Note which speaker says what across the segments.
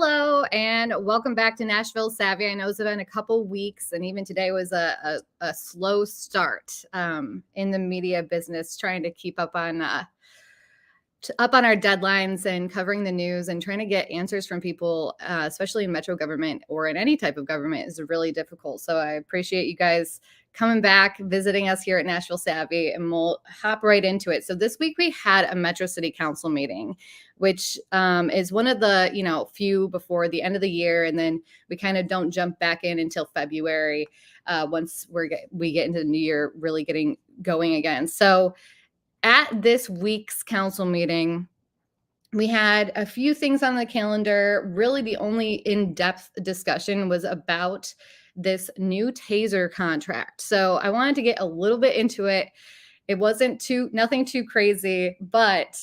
Speaker 1: Hello, and welcome back to Nashville Savvy. I know it's been a couple weeks, and even today was a slow start in the media business, trying to keep up on our deadlines and covering the news and trying to get answers from people, especially in metro government or in any type of government, is really difficult. So I appreciate you guys coming back, visiting us here at Nashville Savvy, and we'll hop right into it. So this week we had a Metro City Council meeting, which is one of the few before the end of the year, and then we kind of don't jump back in until February once we get into the new year really getting going again. So at this week's council meeting, we had a few things on the calendar. Really, the only in-depth discussion was about this new Taser contract. So I wanted to get a little bit into it. It wasn't nothing too crazy, but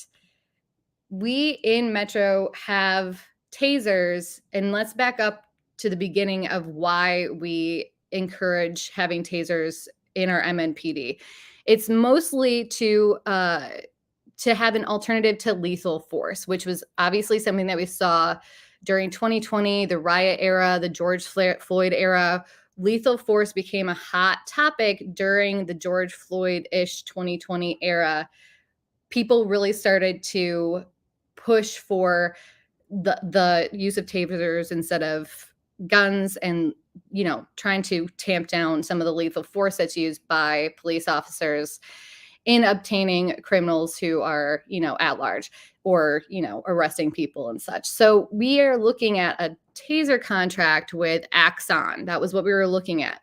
Speaker 1: we in Metro have Tasers, and let's back up to the beginning of why we encourage having Tasers in our MNPD. It's mostly to have an alternative to lethal force, which was obviously something that we saw during 2020, the riot era, the George Floyd era. Lethal force became a hot topic during the George Floyd-ish 2020 era. People really started to push for the use of tasers instead of guns, and trying to tamp down some of the lethal force that's used by police officers in obtaining criminals who are, at large, or, arresting people and such. So we are looking at a Taser contract with Axon. That was what we were looking at.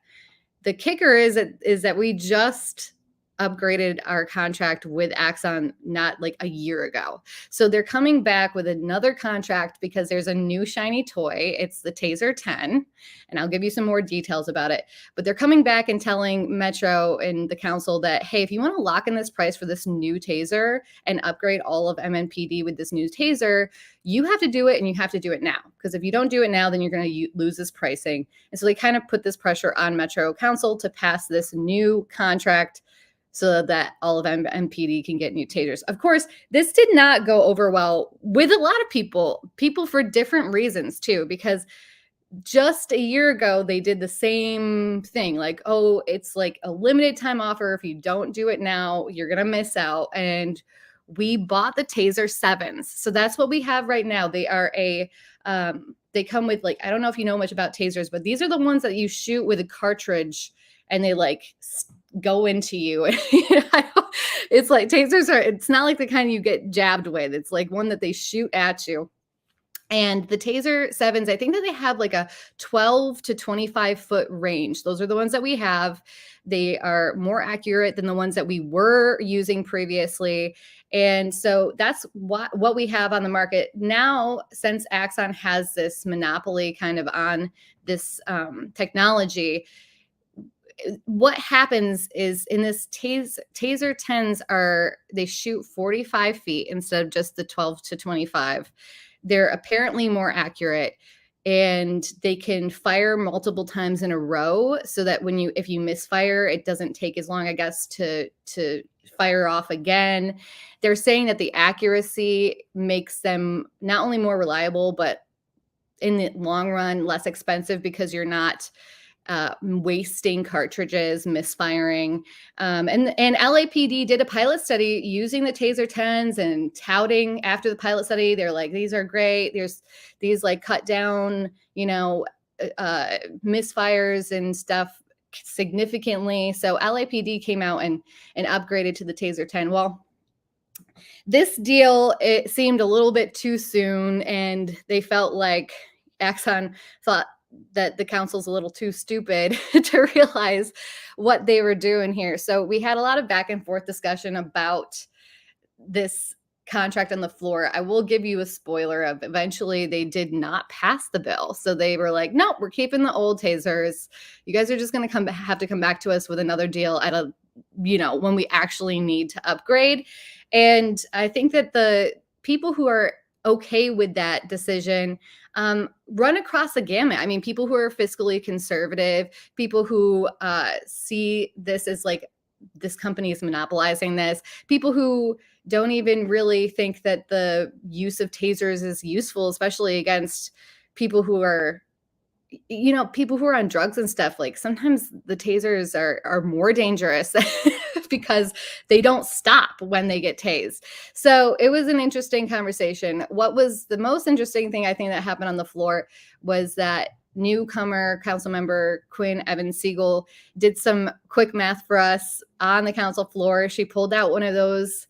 Speaker 1: The kicker is that we just upgraded our contract with Axon not like a year ago. So they're coming back with another contract because there's a new shiny toy. It's the Taser 10, and I'll give you some more details about it. But they're coming back and telling Metro and the council that, hey, if you want to lock in this price for this new Taser and upgrade all of MNPD with this new Taser, you have to do it, and you have to do it now. Because if you don't do it now, then you're going to lose this pricing. And so they kind of put this pressure on Metro Council to pass this new contract so that all of MPD can get new Tasers. Of course, this did not go over well with a lot of people for different reasons too, because just a year ago, they did the same thing. Like, oh, it's like a limited time offer. If you don't do it now, you're going to miss out. And we bought the Taser 7s. So that's what we have right now. They are they come with, like, I don't know if you know much about Tasers, but these are the ones that you shoot with a cartridge and they like go into you. It's like Tasers it's not like the kind you get jabbed with. It's like one that they shoot at you. And the Taser 7s, I think that they have like a 12 to 25 foot range. Those are the ones that we have. They are more accurate than the ones that we were using previously. And so that's what we have on the market now. Since Axon has this monopoly kind of on this technology, what happens is in this Taser 10s they shoot 45 feet instead of just the 12 to 25. They're apparently more accurate, and they can fire multiple times in a row, so that if you misfire, it doesn't take as long, I guess, to fire off again. They're saying that the accuracy makes them not only more reliable, but in the long run, less expensive, because you're not wasting cartridges, misfiring. And LAPD did a pilot study using the Taser 10s and touting after the pilot study. They're like, these are great. There's these like cut down, misfires and stuff significantly. So LAPD came out and upgraded to the Taser 10. Well, this deal, it seemed a little bit too soon, and they felt like Axon thought that the council's a little too stupid to realize what they were doing here. So we had a lot of back and forth discussion about this contract on the floor. I will give you a spoiler of eventually they did not pass the bill. So they were like, nope, we're keeping the old Tasers. You guys are just going to have to come back to us with another deal at when we actually need to upgrade. And I think that the people who are okay with that decision run across the gamut. I mean, people who are fiscally conservative, people who see this as like this company is monopolizing this, people who don't even really think that the use of tasers is useful, especially against people who are, people who are on drugs and stuff, like sometimes the tasers are more dangerous because they don't stop when they get tased. So it was an interesting conversation. What was the most interesting thing I think that happened on the floor was that newcomer council member Quinn Evans Siegel did some quick math for us on the council floor. She pulled out one of those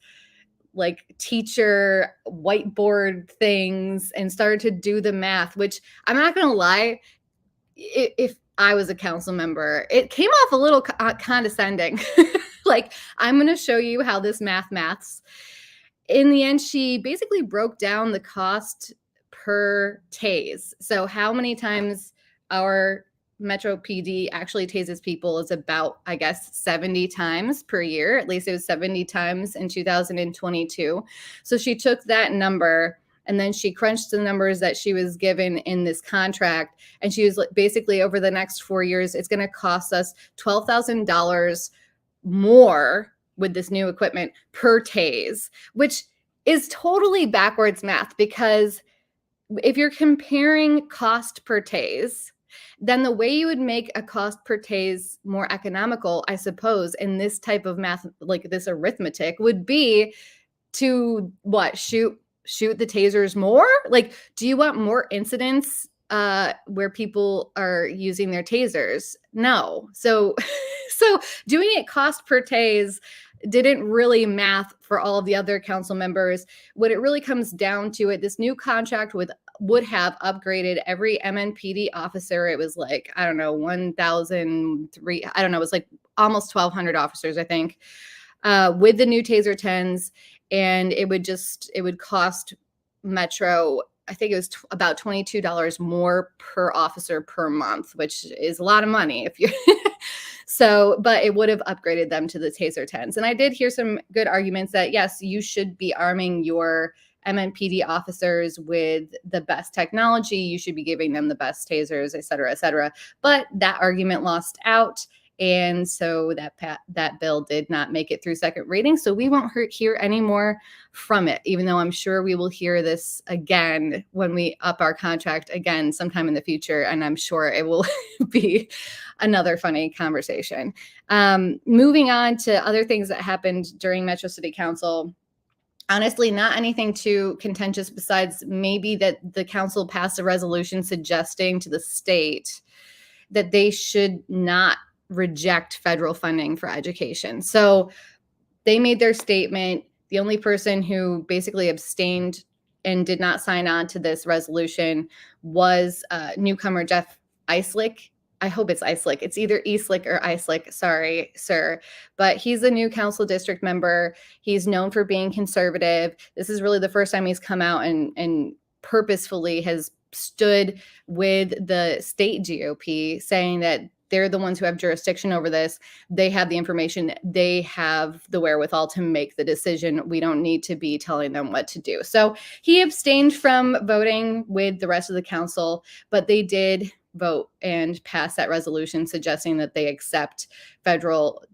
Speaker 1: like teacher whiteboard things and started to do the math, which I'm not going to lie, if I was a council member, it came off a little condescending. Like, I'm going to show you how this maths. In the end, she basically broke down the cost per tase. So how many times our Metro PD actually tases people is about, I guess, 70 times per year. At least it was 70 times in 2022. So she took that number and then she crunched the numbers that she was given in this contract. And she was basically, over the next 4 years, it's going to cost us $12,000 more with this new equipment per tase, which is totally backwards math, because if you're comparing cost per tase, then the way you would make a cost per tase more economical, I suppose, in this type of math, like this arithmetic, would be to shoot the tasers more? Like, do you want more incidents where people are using their tasers? No. So doing it cost per tase didn't really math for all of the other council members. What it really comes down to, this new contract would have upgraded every MNPD officer. It was like, I don't know, 1,003. I don't know. It was like almost 1,200 officers, I think, with the new Taser 10s. And it would cost Metro, I think it was about $22 more per officer per month, which is a lot of money if you but it would have upgraded them to the Taser 10s. And I did hear some good arguments that, yes, you should be arming your MNPD officers with the best technology. You should be giving them the best tasers, et cetera, et cetera. But that argument lost out. And so that bill did not make it through second reading. So we won't hear any more from it, even though I'm sure we will hear this again when we up our contract again sometime in the future. And I'm sure it will be another funny conversation. Moving on to other things that happened during Metro City Council. Honestly, not anything too contentious, besides maybe that the council passed a resolution suggesting to the state that they should not reject federal funding for education. So they made their statement. The only person who basically abstained and did not sign on to this resolution was newcomer Jeff Eislick. I hope it's Eislick. It's either Eastlick or Eislick. Sorry, sir. But he's a new council district member. He's known for being conservative. This is really the first time he's come out and purposefully has stood with the state GOP, saying that they're the ones who have jurisdiction over this. They have the information. They have the wherewithal to make the decision. We don't need to be telling them what to do. So he abstained from voting with the rest of the council, but they did vote and pass that resolution suggesting that they accept federal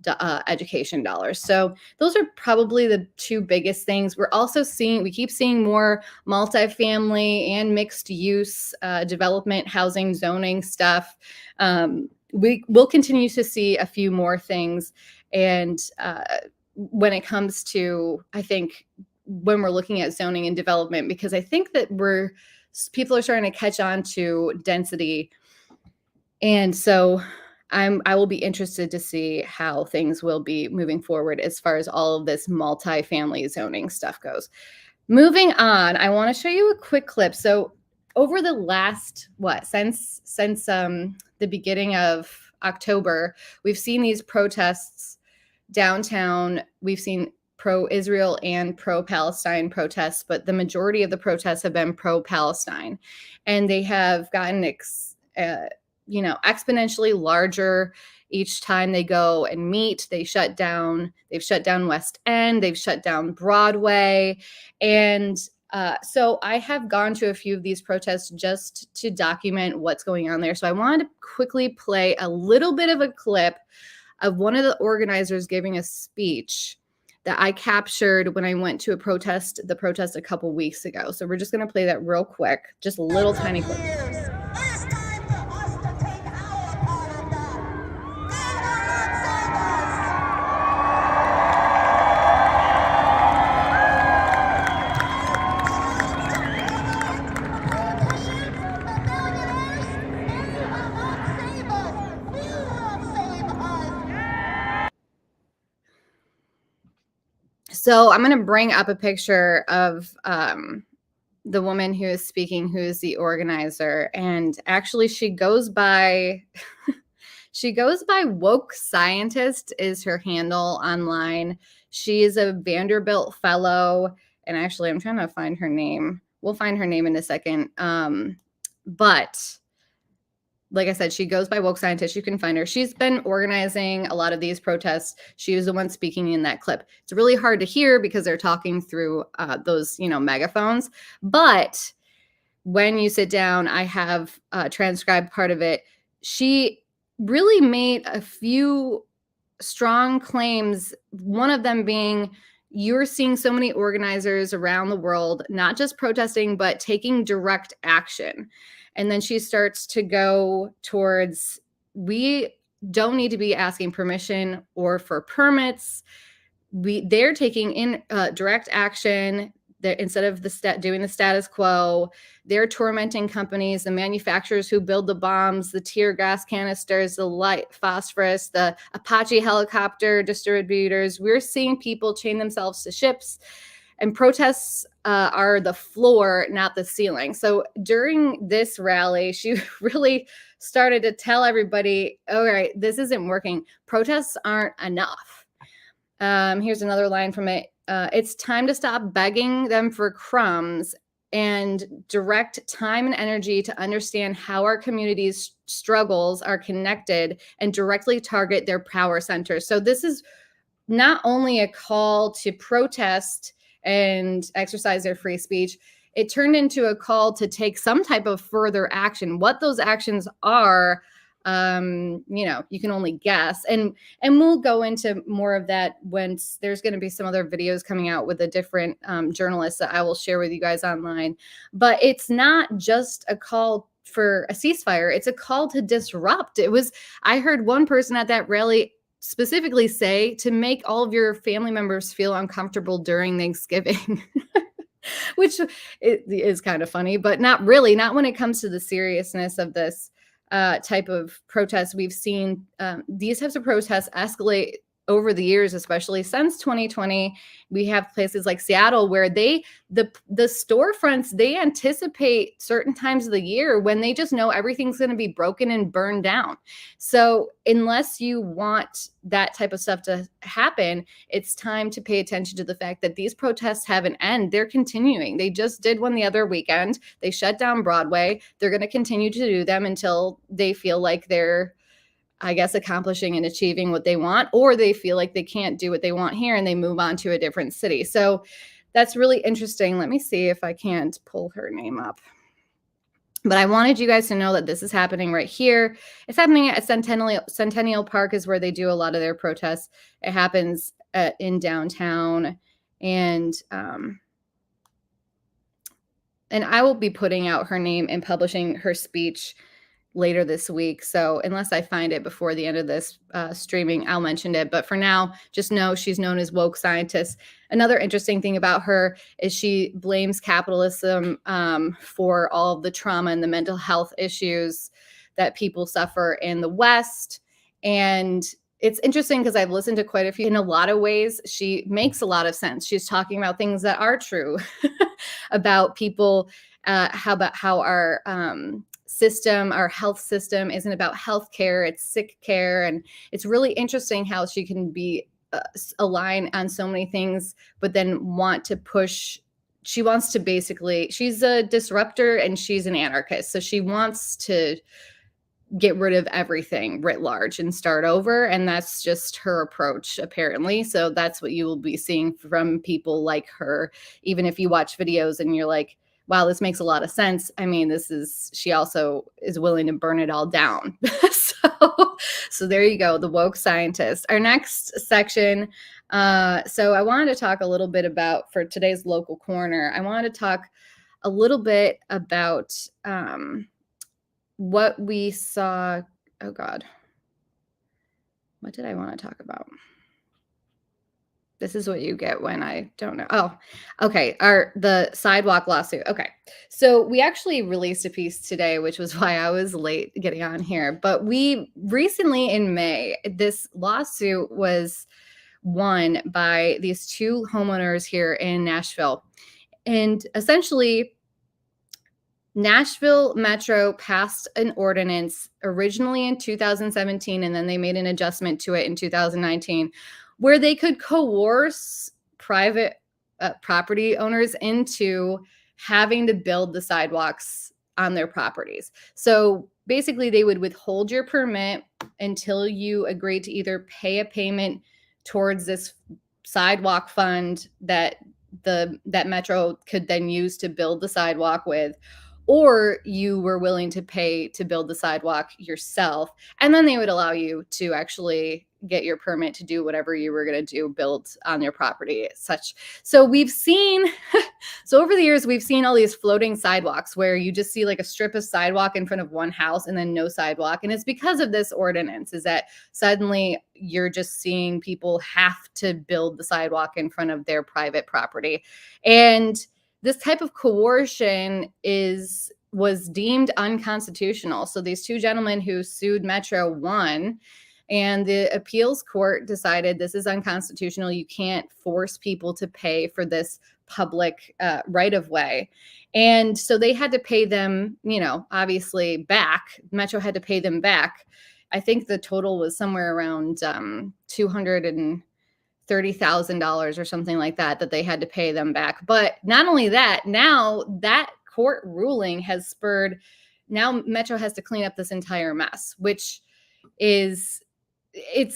Speaker 1: education dollars. So those are probably the two biggest things. We keep seeing more multifamily and mixed use development, housing, zoning stuff. We will continue to see a few more things. And when it comes to, I think, when we're looking at zoning and development, because I think that people are starting to catch on to density. And so I will be interested to see how things will be moving forward as far as all of this multifamily zoning stuff goes. Moving on, I want to show you a quick clip. So over the last, since the beginning of October, we've seen these protests downtown. We've seen pro-Israel and pro-Palestine protests, but the majority of the protests have been pro-Palestine, and they have gotten exponentially larger each time they go and meet. They've shut down West End, they've shut down Broadway. And so I have gone to a few of these protests just to document what's going on there. So I wanted to quickly play a little bit of a clip of one of the organizers giving a speech that I captured when I went to the protest a couple weeks ago. So we're just going to play that real quick, just a little tiny clip. So I'm going to bring up a picture of the woman who is speaking, who is the organizer. And actually she goes by, she goes by Woke Scientist is her handle online. She is a Vanderbilt fellow. And actually I'm trying to find her name. We'll find her name in a second. But like I said, she goes by Woke Scientist. You can find her. She's been organizing a lot of these protests. She was the one speaking in that clip. It's really hard to hear because they're talking through those, megaphones. But when you sit down, I have transcribed part of it. She really made a few strong claims, one of them being, you're seeing so many organizers around the world, not just protesting, but taking direct action. And then she starts to go towards, we don't need to be asking permission or for permits. They're taking in direct action. Instead of doing the status quo, they're tormenting companies, the manufacturers who build the bombs, the tear gas canisters, the light phosphorus, the Apache helicopter distributors. We're seeing people chain themselves to ships. And protests are the floor, not the ceiling. So during this rally, she really started to tell everybody, all right, this isn't working. Protests aren't enough. Here's another line from it. It's time to stop begging them for crumbs and direct time and energy to understand how our communities' struggles are connected and directly target their power centers. So this is not only a call to protest and exercise their free speech, it turned into a call to take some type of further action. What those actions are, you can only guess. And we'll go into more of that when there's going to be some other videos coming out with the different journalists that I will share with you guys online. But it's not just a call for a ceasefire. It's a call to disrupt. I heard one person at that rally specifically say to make all of your family members feel uncomfortable during Thanksgiving, which is kind of funny, but not really, not when it comes to the seriousness of this type of protest. We've seen these types of protests escalate over the years, especially since 2020. We have places like Seattle where the storefronts, they anticipate certain times of the year when they just know everything's going to be broken and burned down. So unless you want that type of stuff to happen, it's time to pay attention to the fact that these protests have an end. They're continuing. They just did one the other weekend. They shut down Broadway. They're going to continue to do them until they feel like they're, I guess, accomplishing and achieving what they want, or they feel like they can't do what they want here and they move on to a different city. So that's really interesting. Let me see if I can't pull her name up. But I wanted you guys to know that this is happening right here. It's happening at Centennial Park is where they do a lot of their protests. It happens in downtown. And I will be putting out her name and publishing her speech later this week. So unless I find it before the end of this streaming, I'll mention it. But for now, just know she's known as Woke Scientist. Another interesting thing about her is she blames capitalism for all of the trauma and the mental health issues that people suffer in the West. And it's interesting because I've listened to quite a few. In a lot of ways, she makes a lot of sense. She's talking about things that are true about people, how our system, our health system isn't about healthcare, it's sick care. And it's really interesting how she can be aligned on so many things, but then want to push. She wants to basically, she's a disruptor and she's an anarchist. So she wants to get rid of everything writ large and start over. And that's just her approach, apparently. So that's what you will be seeing from people like her. Even if you watch videos and you're like, wow, this makes a lot of sense. I mean, she also is willing to burn it all down. So there you go, the Woke Scientist. Our next section, So I wanted to talk a little bit about, for today's local corner, I wanted to talk a little bit about what we saw. Oh God, what did I want to talk about? This is what you get when I don't know. Oh, okay. The sidewalk lawsuit. Okay. So we actually released a piece today, which was why I was late getting on here. But we recently in May, this lawsuit was won by these two homeowners here in Nashville. And essentially, Nashville Metro passed an ordinance originally in 2017, and then they made an adjustment to it in 2019, where they could coerce private property owners into having to build the sidewalks on their properties. So basically, they would withhold your permit until you agreed to either pay a payment towards this sidewalk fund that Metro could then use to build the sidewalk with, or you were willing to pay to build the sidewalk yourself, and then they would allow you to actually get your permit to do whatever you were going to do, build on your property such. So we've seen so over the years we've seen all these floating sidewalks where you just see like a strip of sidewalk in front of one house and then no sidewalk, and it's because of this ordinance, is that suddenly you're just seeing people have to build the sidewalk in front of their private property. And this type of coercion was deemed unconstitutional. So these two gentlemen who sued Metro won, and the appeals court decided this is unconstitutional. You can't force people to pay for this public right of way. And so they had to pay them, obviously back. Metro had to pay them back. I think the total was somewhere around $230,000 or something like that they had to pay them back. But not only that, now that court ruling has spurred, now Metro has to clean up this entire mess, which is it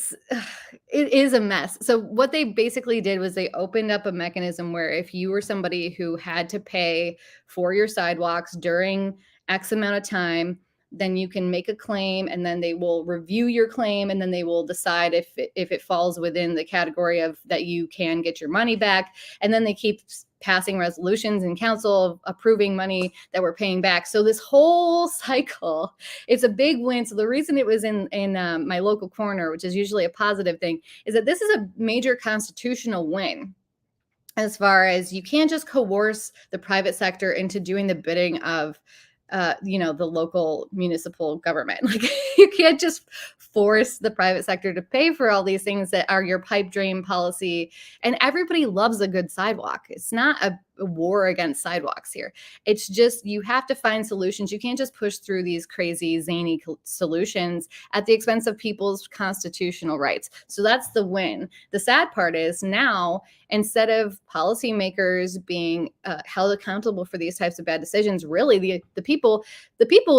Speaker 1: is a mess. So what they basically did was they opened up a mechanism where if you were somebody who had to pay for your sidewalks during X amount of time, then you can make a claim, and then they will review your claim, and then they will decide if it falls within the category of that you can get your money back. And then they keep passing resolutions in council approving money that we're paying back. So this whole cycle, it's a big win. So the reason it was in my local corner, which is usually a positive thing, is that this is a major constitutional win. As far as you can't just coerce the private sector into doing the bidding of the local municipal government. Like you can't just force the private sector to pay for all these things that are your pipe dream policy. And everybody loves a good sidewalk. It's not a war against sidewalks here. It's just you have to find solutions. You can't just push through these crazy zany solutions at the expense of people's constitutional rights. So that's the win. The sad part is now, instead of policymakers being held accountable for these types of bad decisions, really the people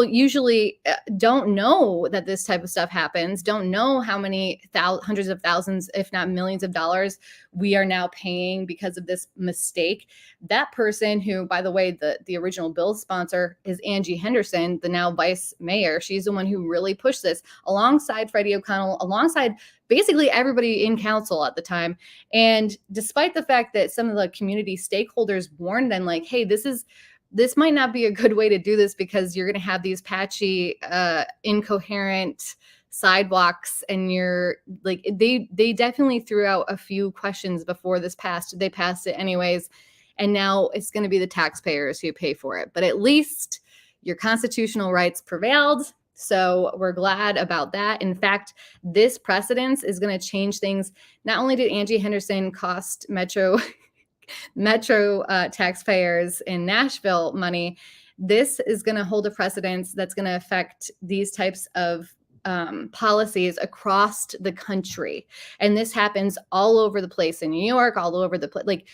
Speaker 1: usually don't know that this type of stuff happens, don't know how many hundreds of thousands, if not millions of dollars we are now paying because of this mistake. That person, who, by the way, the original bill sponsor is Angie Henderson, the now vice mayor. She's the one who really pushed this alongside Freddie O'Connell, alongside basically everybody in council at the time. And despite the fact that some of the community stakeholders warned them, like, hey, this might not be a good way to do this because you're going to have these patchy, incoherent sidewalks, and you're like, they definitely threw out a few questions before this passed. They passed it anyways. And now it's going to be the taxpayers who pay for it. But at least your constitutional rights prevailed. So we're glad about that. In fact, this precedence is going to change things. Not only did Angie Henderson cost Metro taxpayers in Nashville money, this is going to hold a precedence that's going to affect these types of policies across the country. And this happens all over the place in New York, all over the place. Like,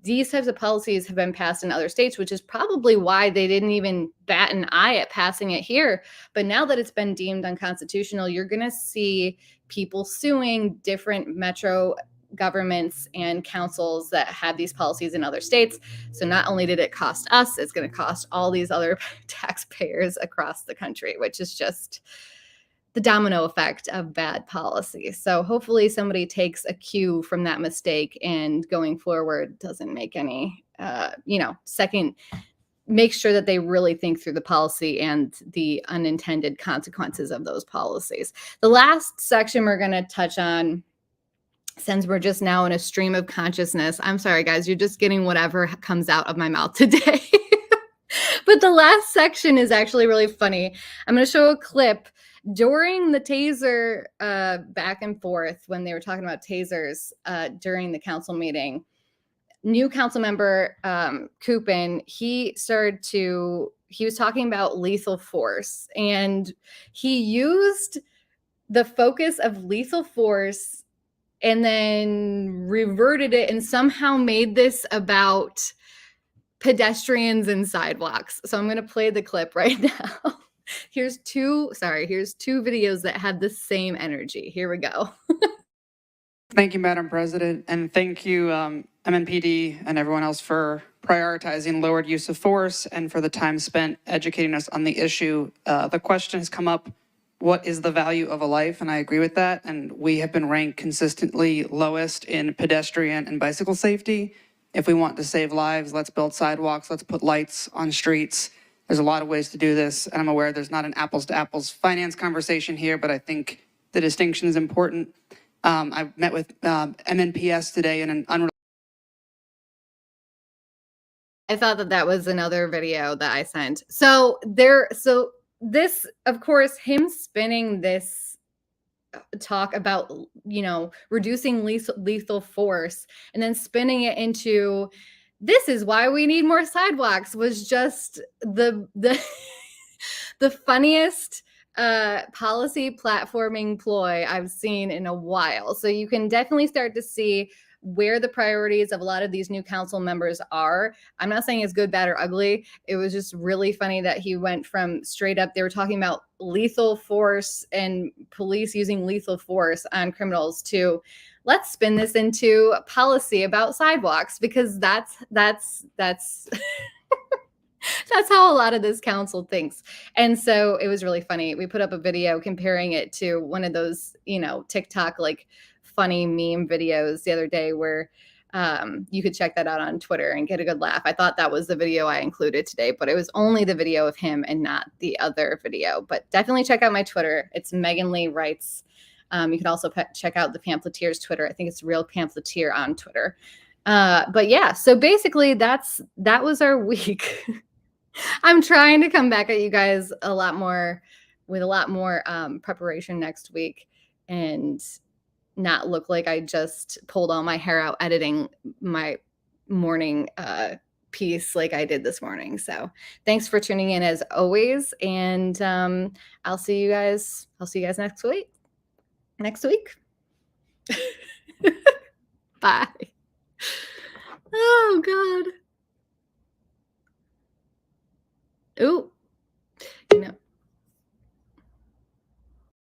Speaker 1: these types of policies have been passed in other states, which is probably why they didn't even bat an eye at passing it here. But now that it's been deemed unconstitutional, you're going to see people suing different metro governments and councils that have these policies in other states. So not only did it cost us, it's going to cost all these other taxpayers across the country, which is just the domino effect of bad policy. So hopefully somebody takes a cue from that mistake and going forward doesn't make any, second, make sure that they really think through the policy and the unintended consequences of those policies. The last section we're going to touch on, since we're just now in a stream of consciousness, I'm sorry, guys, you're just getting whatever comes out of my mouth today. But the last section is actually really funny. I'm going to show a clip during the taser back and forth when they were talking about tasers during the council meeting. New council member Coopin, he was talking about lethal force, and he used the focus of lethal force and then reverted it and somehow made this about pedestrians and sidewalks. So I'm going to play the clip right now. Here's two videos that had the same energy. Here we go.
Speaker 2: Thank you, Madam President, and thank you, MNPD and everyone else for prioritizing lowered use of force and for the time spent educating us on the issue. The question has come up, what is the value of a life? And I agree with that. And we have been ranked consistently lowest in pedestrian and bicycle safety. If we want to save lives, let's build sidewalks, let's put lights on streets. There's a lot of ways to do this. And I'm aware there's not an apples to apples finance conversation here, but I think the distinction is important. I met with MNPS today in an unrelated.
Speaker 1: I thought that was another video that I sent. So this, of course, him spinning this talk about, reducing lethal force and then spinning it into, this is why we need more sidewalks, was just the the funniest policy platforming ploy I've seen in a while. So you can definitely start to see where the priorities of a lot of these new council members are. I'm not saying it's good, bad, or ugly. It was just really funny that he went from straight up, they were talking about lethal force and police using lethal force on criminals, to let's spin this into policy about sidewalks, because that's that's how a lot of this council thinks. And so it was really funny. We put up a video comparing it to one of those, TikTok like funny meme videos the other day where you could check that out on Twitter and get a good laugh. I thought that was the video I included today, but it was only the video of him and not the other video. But definitely check out my Twitter. It's Megan Lee Writes. You can also check out the Pamphleteer's Twitter. I think it's Real Pamphleteer on Twitter. But yeah, so basically that was our week. I'm trying to come back at you guys with a lot more preparation next week and not look like I just pulled all my hair out editing my morning piece like I did this morning. So thanks for tuning in as always. And I'll see you guys next week. Bye. Oh God. Ooh.